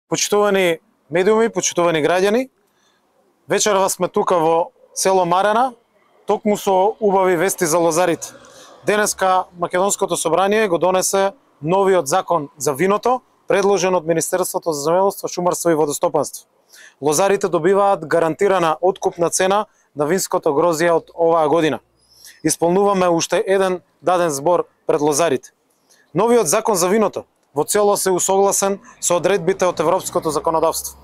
Почитувани медиуми, почитувани граѓани, вечерва сме тука во село Марена, токму со убави вести за лозарите. Денеска Македонското собрание го донесе новиот закон за виното, предложен од Министерството за земјоделство, шумарство и водостопанство. Лозарите добиваат гарантирана откупна цена на винското грозје од оваа година. Исполнуваме уште еден даден збор пред лозарите. Новиот закон за виното во целост се усогласен со одредбите од европското законодавство.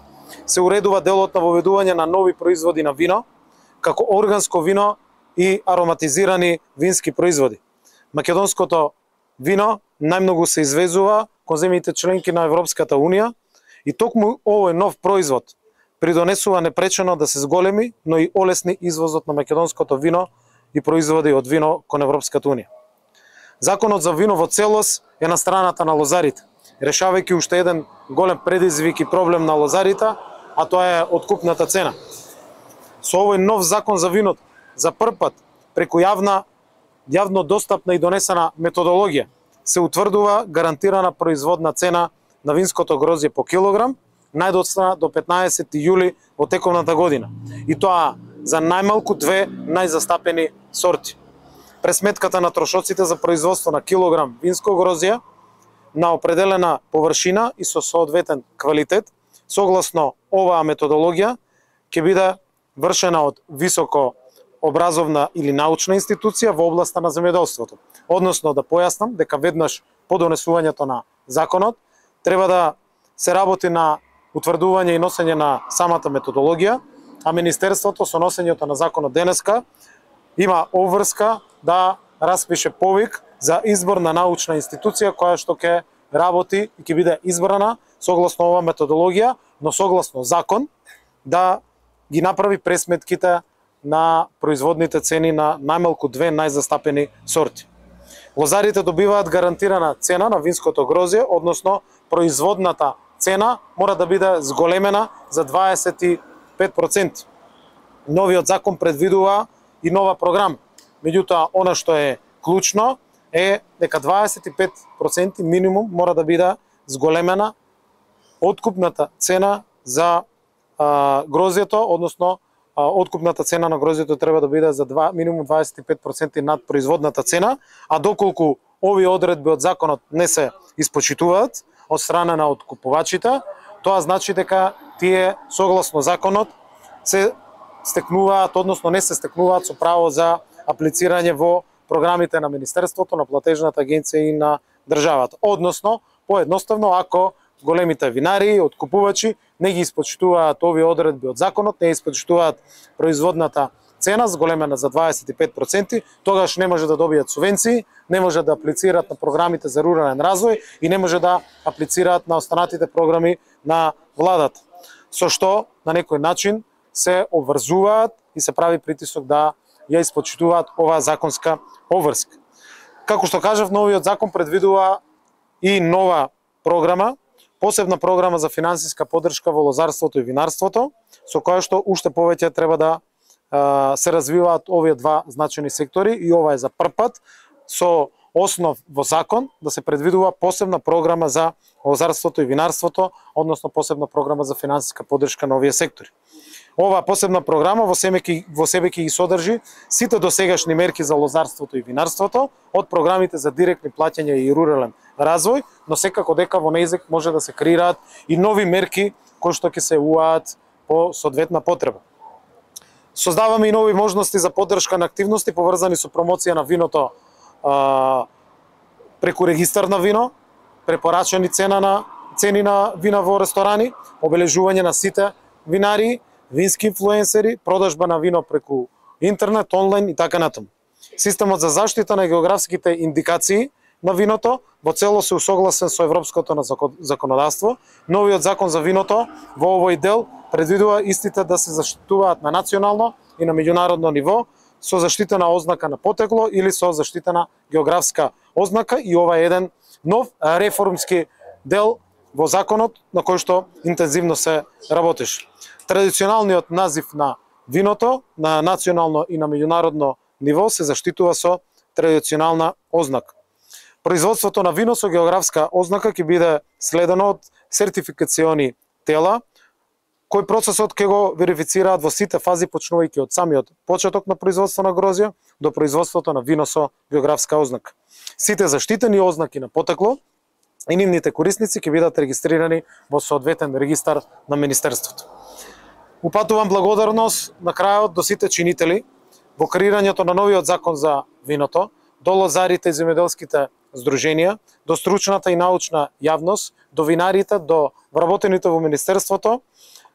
Се уредува делот на воведување на нови производи на вино, како органско вино и ароматизирани вински производи. Македонското вино најмногу се извезува кон земјите членки на Европската Унија и токму овој нов производ придонесува непречено да се зголеми, но и олесни извозот на македонското вино и производи од вино кон Европската Унија. Законот за вино во целост е на страната на лозарите, решавајќи уште еден голем предизвик и проблем на лозарите, а тоа е откупната цена. Со овој нов закон за виното, за прв пат, преку јавно достапна и донесена методологија, се утврдува гарантирана производна цена на винското грозје по килограм, најдоцна до 15 јули во тековната година. И тоа за најмалку две најзастапени сорти. Пресметката на трошоците за производство на килограм винско грозје на определена површина и со соодветен квалитет, согласно оваа методологија, ќе биде вршена од високо образовна или научна институција во областа на земјоделството. Односно, да појаснам дека веднаш по донесувањето на законот треба да се работи на утврдување и носење на самата методологија, а Министерството со носењето на законот денеска има обврска да распише повик за избор на научна институција која што ќе работи и ќе биде избрана согласно оваа методологија, но согласно закон да ги направи пресметките на производните цени на најмалку две најзастапени сорти. Лозарите добиваат гарантирана цена на винското грозје, односно производната цена мора да биде зголемена за 25%. Новиот закон предвидува и нова програма. Меѓутоа, она што е клучно е дека 25% минимум мора да биде зголемена откупната цена за грозјето, односно откупната цена на грозјето треба да биде за минимум 25% над производната цена, а доколку овие одредби од законот не се испочитуваат од страна на откупувачите, тоа значи дека тие согласно законот се стекнуваат, односно не се стекнуваат со право за аплицирање во програмите на Министерството, на платежната агенција и на државата. Односно, поедноставно, ако големите винари, откупувачи не ги испочитуваат овие одредби од законот, не испочитуваат производната цена зголемена за 25%, тогаш не може да добијат субвенции, не може да аплицираат на програмите за рурален развој и не може да аплицираат на останатите програми на владата. Со што на некој начин се обврзуваат и се прави притисок да ја испочитуваат оваа законска обврска. Како што кажав, новиот закон предвидува и нова програма, посебна програма за финансиска поддршка во лозарството и винарството, со која што уште повеќе треба да се развиваат овие два значени сектори и ова е за прв пат со основ во закон да се предвидува посебна програма за лозарството и винарството, односно посебна програма за финансиска поддршка на овие сектори. Оваа посебна програма во себе ќе ги содржи сите досегашни мерки за лозарството и винарството, од програмите за директни плаќања и рурален развој, но секако дека во неизек може да се креираат и нови мерки кои што ќе се уаат по соодветна потреба. Создаваме и нови можности за поддршка на активности поврзани со промоција на виното преку регистар на вино, препорачани цени на вина во ресторани, обележување на сите винари, вински инфлуенсери, продажба на вино преку интернет, онлайн и така натаму. Системот за заштита на географските индикации на виното во цело се усогласен со европското законодавство. Новиот закон за виното во овој дел предвидува истите да се заштитуваат на национално и на меѓународно ниво со заштитена ознака на потекло или со заштитена географска ознака, и ова е еден нов реформски дел во законот на кој што интензивно се работеше. Традиционалниот назив на виното на национално и на меѓународно ниво се заштитува со традиционална ознака. Производството на вино со географска ознака ќе биде следено од сертификациони тела, кој процесот ќе го верифицираат во сите фази, почнувајќи од самиот почеток на производство на грозје до производството на вино со географска ознака. Сите заштитени ознаки на потекло и нивните корисници ќе бидат регистрирани во соодветен регистар на Министерството. Упатувам благодарност на крајот до сите чинители во креирањето на новиот закон за виното, до лозарите и земјоделските здруженија, до стручната и научна јавност, до винарите, до вработените во Министерството,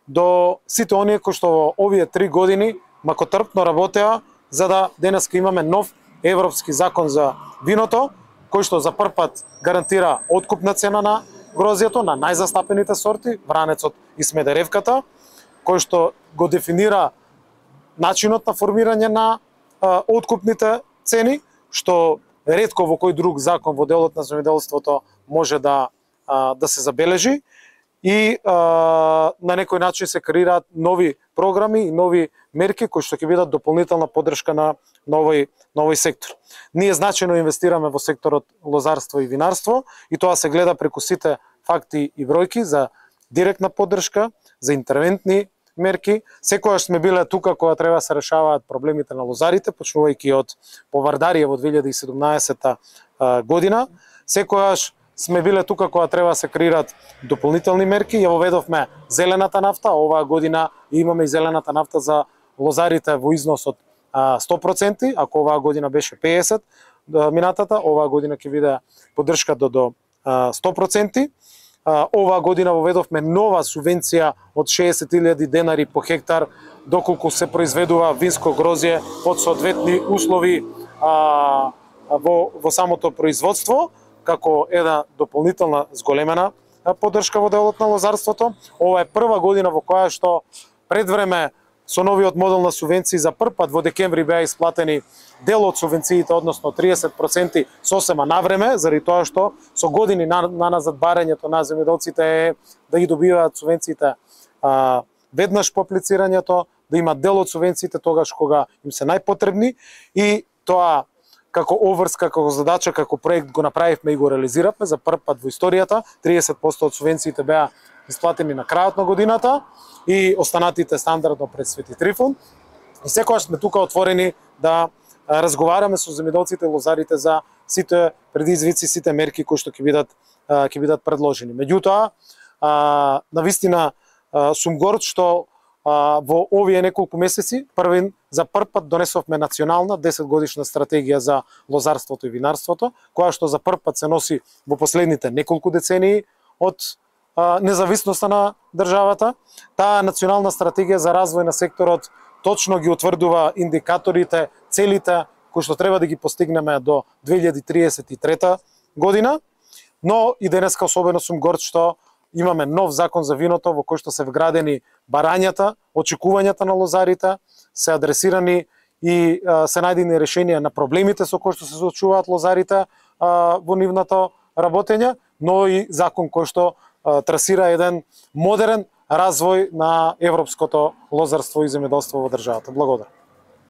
до сите оние кои што во овие 3 години макотрпно работеа за да денеска имаме нов европски закон за виното, кој што за прв пат гарантира откупна цена на грозјето на најзастапените сорти, вранецот и смедеревката, кој што го дефинира начинот на формирање на откупните цени, што ретко во кој друг закон во делот на земјоделството може да се забележи, и на некој начин се креираат нови програми и нови мерки кои што ќе бидат дополнителна поддршка на овој сектор. Ние значајно инвестираме во секторот лозарство и винарство и тоа се гледа преку сите факти и бројки за директна поддршка, за интервентни мерки. Секогаш сме биле тука кога треба да се решаваат проблемите на лозарите, почнувајќи од Повардарија во 2017 година. Секогаш сме биле тука кога треба да се креираат дополнителни мерки. Ја воведовме зелената нафта, оваа година имаме и зелената нафта за лозарите во износ од 100%, ако оваа година беше 50%, минатата, оваа година ќе биде поддршка до 100%. Оваа година воведовме нова субвенција од 60.000 денари по хектар доколку се произведува винско грозје под соодветни услови во самото производство, како една дополнителна зголемена поддршка во делот на лозарството. Ова е прва година во која што пред време со новиот модел на субвенции за прв пат во декември беа исплатени дел од субвенциите, односно 30% сосема на време, заради тоа што со години наназад барањето на земјоделците е да ги добиваат субвенциите веднаш по аплицирањето, да имат дел од субвенциите тогаш кога им се најпотребни, и тоа како обврска, како задача, како проект го направивме и го реализиравме за прв пат во историјата. 30% од субвенциите беа исплатени на крајот на годината и останатите стандардно пред Свети Трифун. И секогаш сме тука отворени да разговараме со земјоделците и лозарите за сите предизвици, сите мерки кои што ќе бидат предложени. Меѓутоа, навистина сум горд што во овие неколку месеци за прв пат донесовме национална 10-годишна стратегија за лозарството и винарството, која што за прв пат се носи во последните неколку децении од независноста на државата. Таа национална стратегија за развој на секторот точно ги утврдува индикаторите, целите кои што треба да ги постигнеме до 2033 година, но и денеска особено сум горд што имаме нов закон за виното во кој што се вградени барањата, очекувањата на лозарите, се адресирани и се најдени решенија на проблемите со кои што се соочуваат лозарите во нивното работење, но и закон кој што трасира еден модерен развој на европското лозарство и земјоделство во државата. Благодарам.